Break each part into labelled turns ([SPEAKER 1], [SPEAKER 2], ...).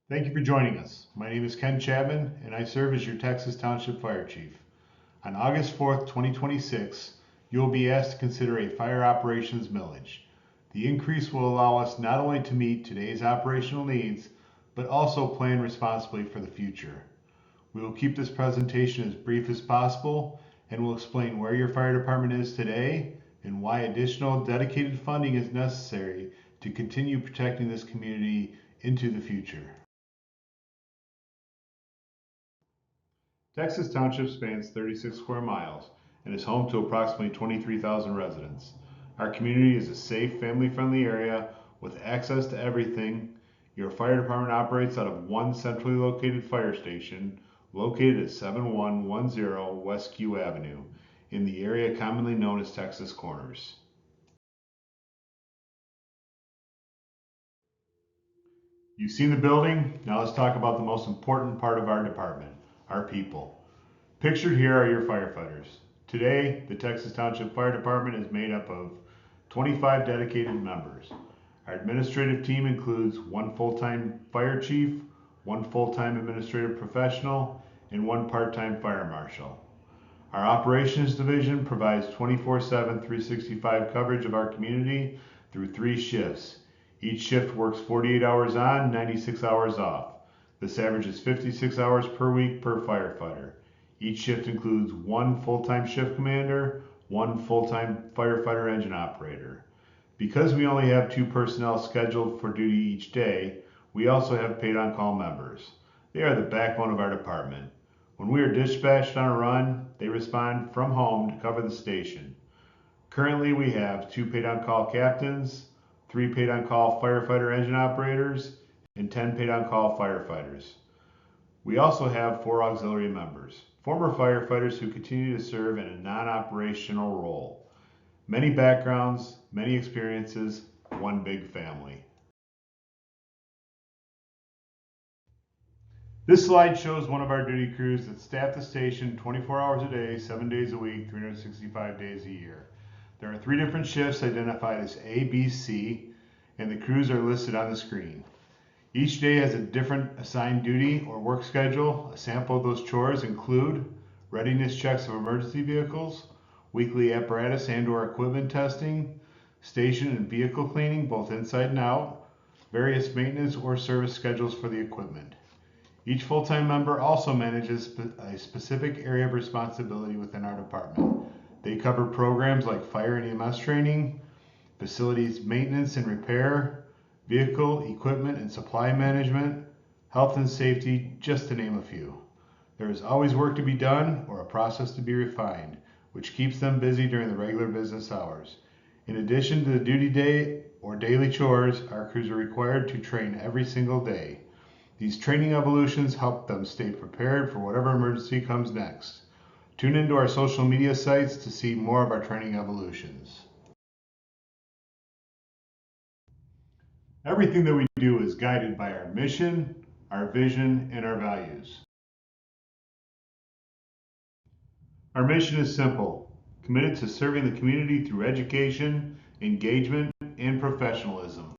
[SPEAKER 1] Thank you for joining us. My name is Ken Chapman, and I serve as your Texas Township Fire Chief. On August 4th, 2026, you will be asked to consider a fire operations millage. The increase will allow us not only to meet today's operational needs, but also plan responsibly for the future. We will keep this presentation as brief as possible and will explain where your fire department is today and why additional dedicated funding is necessary to continue protecting this community into the future. Texas Township spans 36 square miles and is home to approximately 23,000 residents. Our community is a safe, family-friendly area with access to everything. Your fire department operates out of one centrally located fire station located at 7110 West Q Avenue in the area commonly known as Texas Corners. You've seen the building, now let's talk about the most important part of our department, our people. Pictured here are your firefighters. Today, the Texas Township Fire Department is made up of 25 dedicated members. Our administrative team includes one full-time fire chief, one full-time administrative professional, and one part-time fire marshal. Our operations division provides 24/7, 365 coverage of our community through 3 shifts. Each shift works 48 hours on, 96 hours off. This averages 56 hours per week per firefighter. Each shift includes one full-time shift commander, one full-time firefighter engine operator. Because we only have 2 personnel scheduled for duty each day, we also have paid on-call members. They are the backbone of our department. When we are dispatched on a run, they respond from home to cover the station. Currently, we have 2 paid-on-call captains, 3 paid-on-call firefighter engine operators, and 10 paid-on-call firefighters. We also have 4 auxiliary members, former firefighters who continue to serve in a non-operational role. Many backgrounds, many experiences, one big family. This slide shows one of our duty crews that staff the station 24 hours a day, 7 days a week, 365 days a year. There are 3 different shifts identified as A, B, C, and the crews are listed on the screen. Each day has a different assigned duty or work schedule. A sample of those chores include readiness checks of emergency vehicles, weekly apparatus and/or equipment testing, station and vehicle cleaning, both inside and out, various maintenance or service schedules for the equipment. Each full-time member also manages a specific area of responsibility within our department. They cover programs like fire and EMS training, facilities maintenance and repair, vehicle, equipment, and supply management, health and safety, just to name a few. There is always work to be done or a process to be refined, which keeps them busy during the regular business hours. In addition to the duty day or daily chores, our crews are required to train every single day. These training evolutions help them stay prepared for whatever emergency comes next. Tune into our social media sites to see more of our training evolutions. Everything that we do is guided by our mission, our vision, and our values. Our mission is simple, committed to serving the community through education, engagement, and professionalism.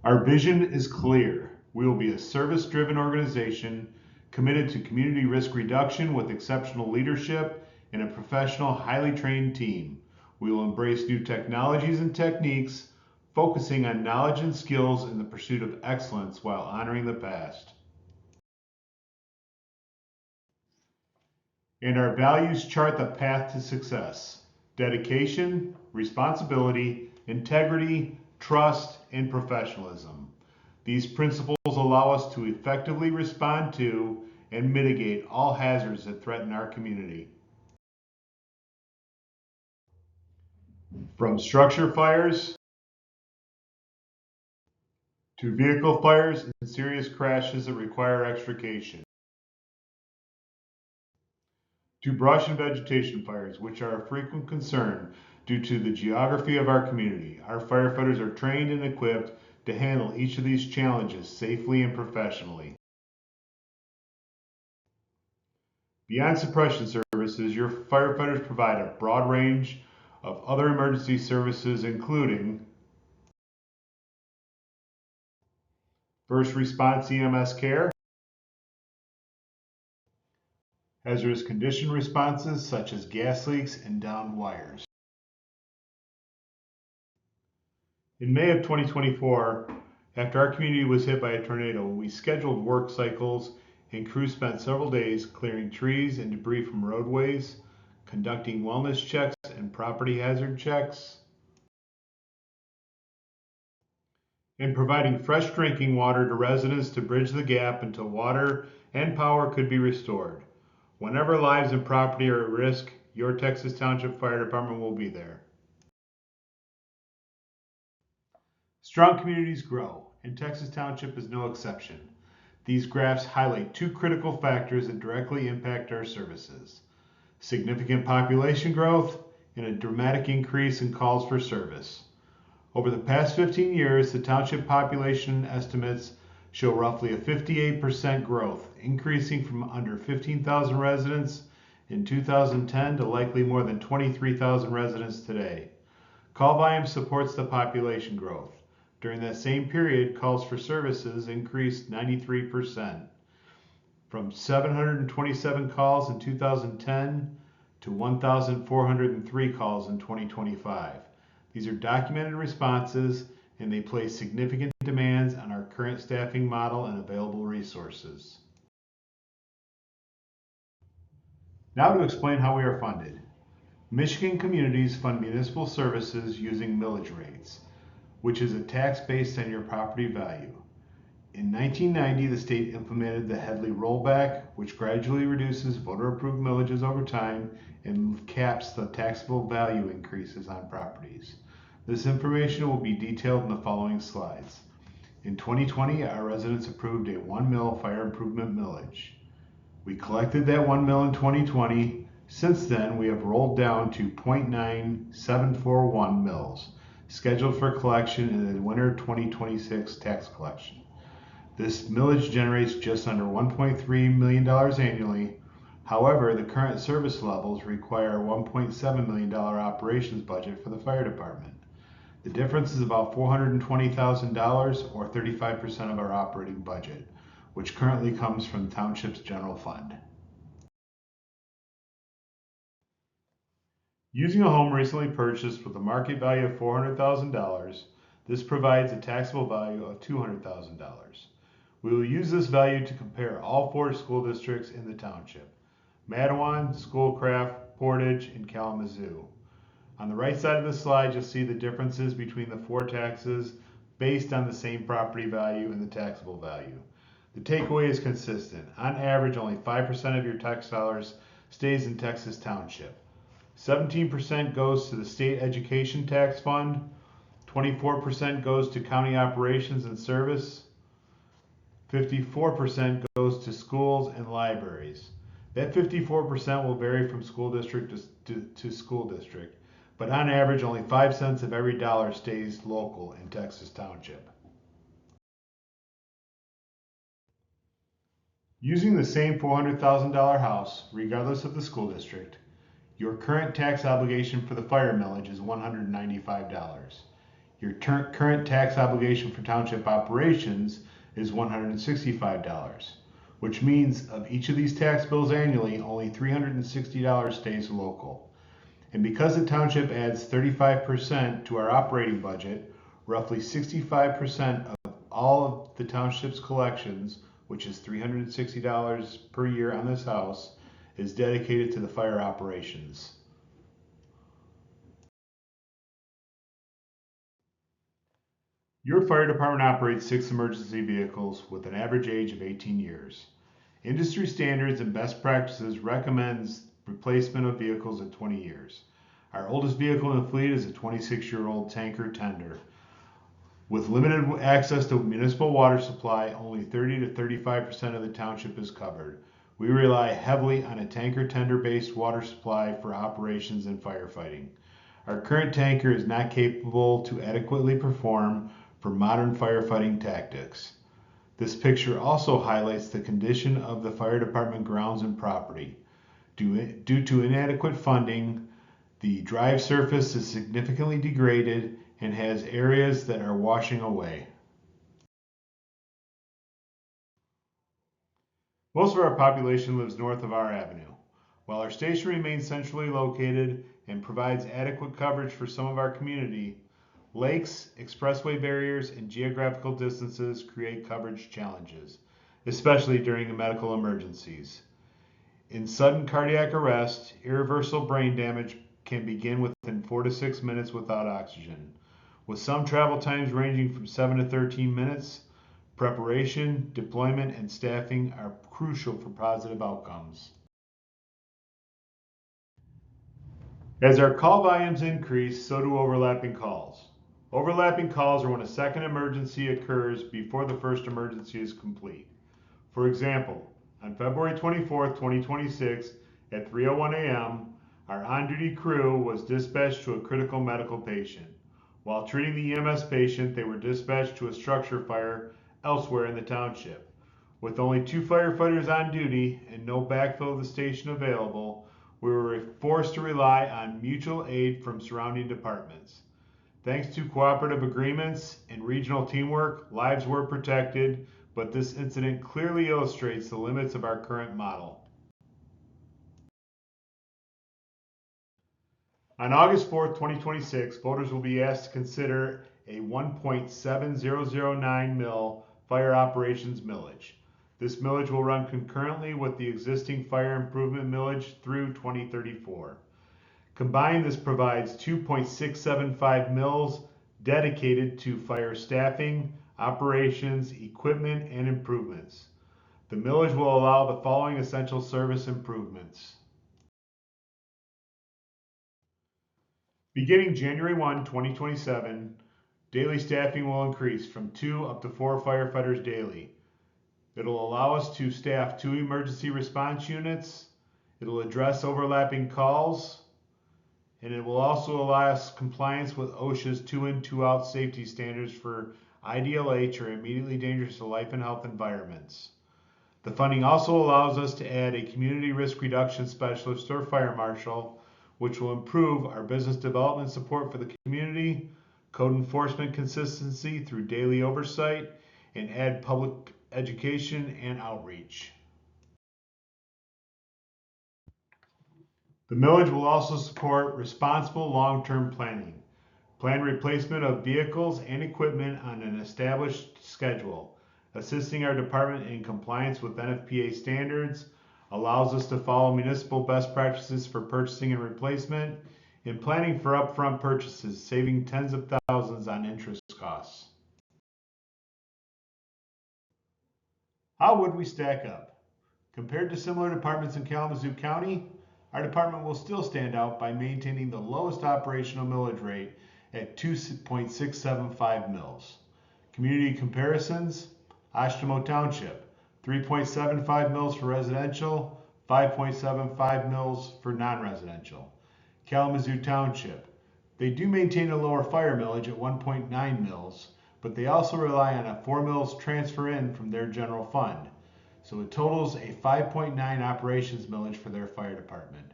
[SPEAKER 1] Our vision is clear. We will be a service-driven organization committed to community risk reduction with exceptional leadership and a professional, highly trained team. We will embrace new technologies and techniques, focusing on knowledge and skills in the pursuit of excellence while honoring the past. And our values chart the path to success: dedication, responsibility, integrity, trust, and professionalism. These principles allow us to effectively respond to and mitigate all hazards that threaten our community. From structure fires to vehicle fires and serious crashes that require extrication, to brush and vegetation fires, which are a frequent concern due to the geography of our community. Our firefighters are trained and equipped to handle each of these challenges safely and professionally. Beyond suppression services, your firefighters provide a broad range of other emergency services, including first response EMS care, hazardous condition responses such as gas leaks and downed wires. In May of 2024, after our community was hit by a tornado, we scheduled work cycles and crews spent several days clearing trees and debris from roadways, conducting wellness checks and property hazard checks, and providing fresh drinking water to residents to bridge the gap until water and power could be restored. Whenever lives and property are at risk, your Texas Township Fire Department will be there. Strong communities grow, and Texas Township is no exception. These graphs highlight two critical factors that directly impact our services: significant population growth and a dramatic increase in calls for service. Over the past 15 years, the township population estimates show roughly a 58% growth, increasing from under 15,000 residents in 2010 to likely more than 23,000 residents today. Call volume supports the population growth. During that same period, calls for services increased 93%, from 727 calls in 2010 to 1,403 calls in 2025. These are documented responses, and they place significant demands on our current staffing model and available resources. Now to explain how we are funded. Michigan communities fund municipal services using millage rates, which is a tax based on your property value. In 1990, the state implemented the Headley rollback, which gradually reduces voter-approved millages over time and caps the taxable value increases on properties. This information will be detailed in the following slides. In 2020, our residents approved a 1 mil fire improvement millage. We collected that 1 mil in 2020. Since then, we have rolled down to 0.9741 mils, scheduled for collection in the winter 2026 tax collection. This millage generates just under $1.3 million annually. However, the current service levels require a $1.7 million operations budget for the fire department. The difference is about $420,000 or 35% of our operating budget, which currently comes from the township's general fund. Using a home recently purchased with a market value of $400,000, this provides a taxable value of $200,000. We will use this value to compare all 4 school districts in the township: Mattawan, Schoolcraft, Portage, and Kalamazoo. On the right side of the slide, you'll see the differences between the 4 taxes based on the same property value and the taxable value. The takeaway is consistent. On average, only 5% of your tax dollars stays in Texas Township. 17% goes to the state education tax fund, 24% goes to county operations and service, 54% goes to schools and libraries. That 54% will vary from school district to school district, but on average, only 5 cents of every dollar stays local in Texas Township. Using the same $400,000 house, regardless of the school district, your current tax obligation for the fire millage is $195. Your current tax obligation for township operations is $165, which means of each of these tax bills annually, only $360 stays local. And because the township adds 35% to our operating budget, roughly 65% of all of the township's collections, which is $360 per year on this house, is dedicated to the fire operations. Your fire department operates 6 emergency vehicles with an average age of 18 years. Industry standards and best practices recommends replacement of vehicles at 20 years. Our oldest vehicle in the fleet is a 26-year-old tanker tender. With limited access to municipal water supply, only 30 to 35% of the township is covered. We rely heavily on a tanker tender-based water supply for operations and firefighting. Our current tanker is not capable to adequately perform for modern firefighting tactics. This picture also highlights the condition of the fire department grounds and property. Due to inadequate funding, the drive surface is significantly degraded and has areas that are washing away. Most of our population lives north of our avenue. While our station remains centrally located and provides adequate coverage for some of our community, lakes, expressway barriers, and geographical distances create coverage challenges, especially during medical emergencies. In sudden cardiac arrest, irreversible brain damage can begin within 4 to 6 minutes without oxygen. With some travel times ranging from 7 to 13 minutes, preparation, deployment, and staffing are crucial for positive outcomes. As our call volumes increase, so do overlapping calls. Overlapping calls are when a second emergency occurs before the first emergency is complete. For example, on February 24th, 2026, at 3:01 a.m., our on-duty crew was dispatched to a critical medical patient. While treating the EMS patient, they were dispatched to a structure fire elsewhere in the township. With only 2 firefighters on duty and no backfill of the station available, we were forced to rely on mutual aid from surrounding departments. Thanks to cooperative agreements and regional teamwork, lives were protected, but this incident clearly illustrates the limits of our current model. On August 4th, 2026, voters will be asked to consider a 1.7009 mil fire operations millage. This millage will run concurrently with the existing fire improvement millage through 2034. Combined, this provides 2.675 mils dedicated to fire staffing, operations, equipment, and improvements. The millage will allow the following essential service improvements. Beginning January 1, 2027, daily staffing will increase from 2 up to 4 firefighters daily. It'll allow us to staff 2 emergency response units. It'll address overlapping calls. And it will also allow us compliance with OSHA's 2-in, 2-out safety standards for IDLH, or immediately dangerous to life and health environments. The funding also allows us to add a community risk reduction specialist or fire marshal, which will improve our business development support for the community, code enforcement consistency through daily oversight, and add public education and outreach. The millage will also support responsible long-term planning, planned replacement of vehicles and equipment on an established schedule, assisting our department in compliance with NFPA standards, allows us to follow municipal best practices for purchasing and replacement, and planning for upfront purchases, saving tens of thousands on interest costs. How would we stack up? Compared to similar departments in Kalamazoo County, our department will still stand out by maintaining the lowest operational millage rate at 2.675 mils. Community comparisons: Oshtemo Township, 3.75 mils for residential, 5.75 mils for non-residential. Kalamazoo Township, they do maintain a lower fire millage at 1.9 mils, but they also rely on a 4 mils transfer in from their general fund. So it totals a 5.9 operations millage for their fire department.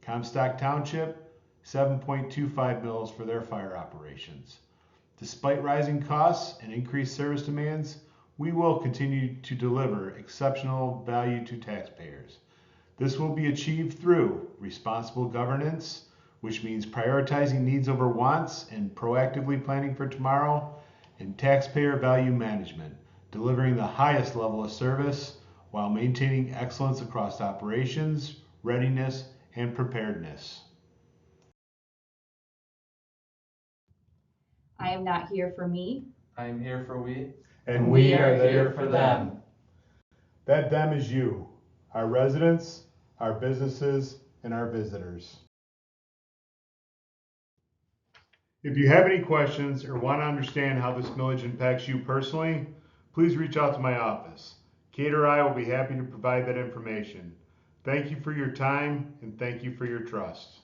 [SPEAKER 1] Comstock Township, 7.25 mils for their fire operations. Despite rising costs and increased service demands, we will continue to deliver exceptional value to taxpayers. This will be achieved through responsible governance, which means prioritizing needs over wants and proactively planning for tomorrow, and taxpayer value management, delivering the highest level of service while maintaining excellence across operations, readiness, and preparedness.
[SPEAKER 2] I am not here for me.
[SPEAKER 3] I am here for we.
[SPEAKER 1] And
[SPEAKER 3] we are here for them.
[SPEAKER 1] That them is you, our residents, our businesses, and our visitors. If you have any questions or want to understand how this millage impacts you personally, please reach out to my office. Kate or I will be happy to provide that information. Thank you for your time, and thank you for your trust.